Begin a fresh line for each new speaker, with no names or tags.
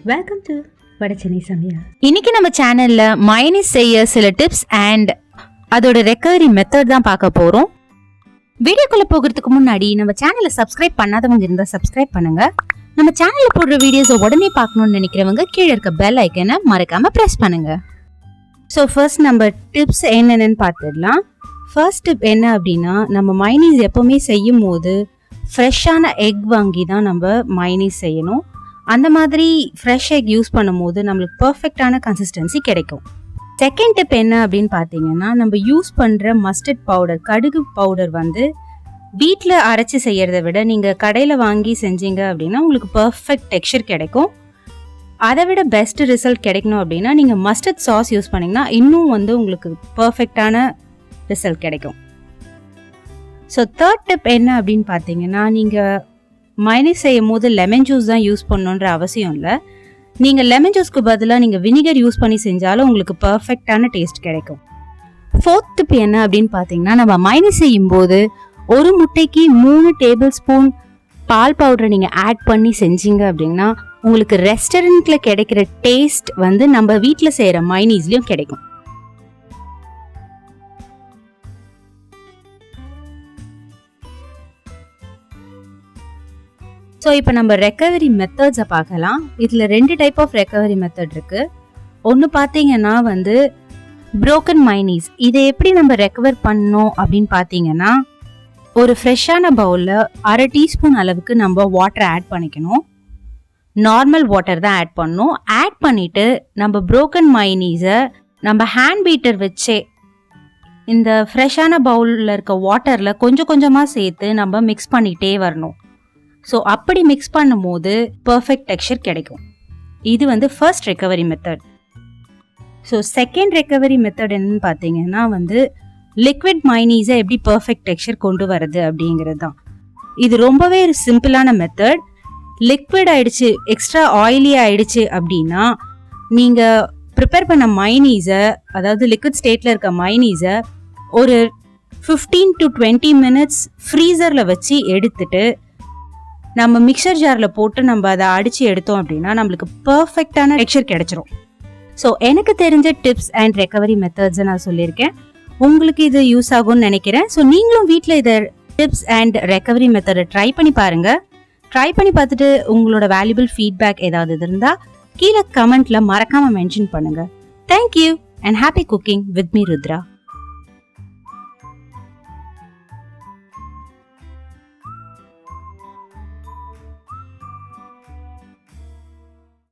Welcome to Vada Chennai சமையல்.
இன்னைக்கு நம்ம சேனல்ல மயோனைஸ் செய்ய சில டிப்ஸ் அண்ட் அதோட ரெக்கவரி மெத்தட் தான் பார்க்க போறோம். வீடியோக்குள்ள போகிறதுக்கு முன்னாடி நம்ம சேனலை சப்ஸ்கிரைப் பண்ணாதவங்க இருந்தா சப்ஸ்கிரைப் பண்ணுங்க. நம்ம சேனல்ல போடுற வீடியோஸை உடனே பார்க்கணும்னு நினைக்கிறவங்க கீழே இருக்க பெல் ஐக்கனை மறக்காம பிரஸ் பண்ணுங்க. ஸோ ஃபர்ஸ்ட் நம்ம டிப்ஸ் என்னென்னு பார்த்துடலாம். ஃபர்ஸ்ட் டிப் என்ன அப்படின்னா, நம்ம மயோனைஸ் எப்பவுமே செய்யும் போது ஃப்ரெஷ்ஷான எக் வாங்கி தான் நம்ம மயோனைஸ் செய்யணும். அந்த மாதிரி ஃப்ரெஷ் எக் யூஸ் பண்ணும் போது நம்மளுக்கு பர்ஃபெக்டான கன்சிஸ்டன்சி கிடைக்கும். செகண்ட் டிப் என்ன அப்படின்னு பார்த்தீங்கன்னா, நம்ம யூஸ் பண்ணுற மஸ்டர்ட் பவுடர், கடுகு பவுடர் வந்து வீட்டில் அரைச்சி செய்கிறத விட நீங்கள் கடையில் வாங்கி செஞ்சீங்க அப்படின்னா உங்களுக்கு பர்ஃபெக்ட் டெக்ஸ்சர் கிடைக்கும். அதை விட பெஸ்ட் ரிசல்ட் கிடைக்கணும் அப்படின்னா நீங்கள் மஸ்டர்ட் சாஸ் யூஸ் பண்ணிங்கன்னா இன்னும் வந்து உங்களுக்கு பர்ஃபெக்டான ரிசல்ட் கிடைக்கும். ஸோ தேர்ட் டிப் என்ன அப்படின்னு பார்த்தீங்கன்னா, நீங்கள் மயோனைஸ் செய்யும் போது லெமன் ஜூஸ் தான் யூஸ் பண்ணணுன்ற அவசியம் இல்லை. நீங்கள் லெமன் ஜூஸ்க்கு பதிலாக நீங்கள் வினிகர் யூஸ் பண்ணி செஞ்சாலும் உங்களுக்கு பர்ஃபெக்டான டேஸ்ட் கிடைக்கும். ஃபோர்த் டிப் என்ன அப்படின்னு பார்த்தீங்கன்னா, நம்ம மயோனைஸ் செய்யும் போது ஒரு முட்டைக்கு 3 டேபிள் ஸ்பூன் பால் பவுடரை நீங்கள் ஆட் பண்ணி செஞ்சீங்க அப்படின்னா உங்களுக்கு ரெஸ்டாரண்ட்டில் கிடைக்கிற டேஸ்ட் வந்து நம்ம வீட்டில் செய்கிற மயோனைஸ்லையும் கிடைக்கும். ஸோ இப்போ நம்ம ரெக்கவரி மெத்தட்ஸை பார்க்கலாம். இதில் 2 டைப் ஆஃப் ரெக்கவரி மெத்தட் இருக்குது. ஒன்று பார்த்தீங்கன்னா வந்து ப்ரோக்கன் மயோனைஸ். இதை எப்படி நம்ம ரெக்கவர் பண்ணோம் அப்படின்னு பார்த்தீங்கன்னா, ஒரு ஃப்ரெஷ்ஷான பவுலில் 1/2 டீஸ்பூன் அளவுக்கு நம்ம வாட்டர் ஆட் பண்ணிக்கணும். நார்மல் வாட்டர் தான் ஆட் பண்ணணும். ஆட் பண்ணிவிட்டு நம்ம ப்ரோக்கன் மயோனைஸை நம்ம ஹேண்ட் பீட்டர் வச்சே இந்த ஃப்ரெஷ்ஷான பவுலில் இருக்க வாட்டரில் கொஞ்சம் கொஞ்சமாக சேர்த்து நம்ம மிக்ஸ் பண்ணிகிட்டே வரணும். ஸோ அப்படி மிக்ஸ் பண்ணும் போது பர்ஃபெக்ட் டெக்ஸ்சர் கிடைக்கும். இது வந்து first recovery method. So second recovery method என்னன்னு பார்த்தீங்கன்னா வந்து லிக்விட் மயோனைஸை எப்படி பர்ஃபெக்ட் டெக்ஸ்சர் கொண்டு வரது அப்படிங்கிறது தான். இது ரொம்பவே சிம்பிளான மெத்தட். லிக்விட் ஆயிடுச்சு, எக்ஸ்ட்ரா ஆயிலி ஆயிடுச்சு அப்படின்னா நீங்கள் ப்ரிப்பேர் பண்ண மயோனைஸை, அதாவது லிக்விட் ஸ்டேட்டில் இருக்க மயோனைஸை ஒரு 15 to 20 minutes ஃப்ரீசரில் வச்சு எடுத்துட்டு நம்ம மிக்சர் ஜாரில் போட்டு நம்ம அதை அடித்து எடுத்தோம் அப்படின்னா நம்மளுக்கு பர்ஃபெக்டான டெக்ஸ்சர் கிடைச்சிரும். ஸோ எனக்கு தெரிஞ்ச டிப்ஸ் அண்ட் ரெக்கவரி மெத்தட்ஸை நான் சொல்லியிருக்கேன். உங்களுக்கு இது யூஸ் ஆகும்னு நினைக்கிறேன். ஸோ நீங்களும் வீட்டில் இதை டிப்ஸ் அண்ட் ரெக்கவரி மெத்தடை ட்ரை பண்ணி பாருங்கள். ட்ரை பண்ணி பார்த்துட்டு உங்களோட வேல்யூபிள் ஃபீட்பேக் ஏதாவது இருந்தால் கீழே கமெண்ட்டில் மறக்காமல் மென்ஷன் பண்ணுங்கள். Thank you and happy cooking with me Rudra.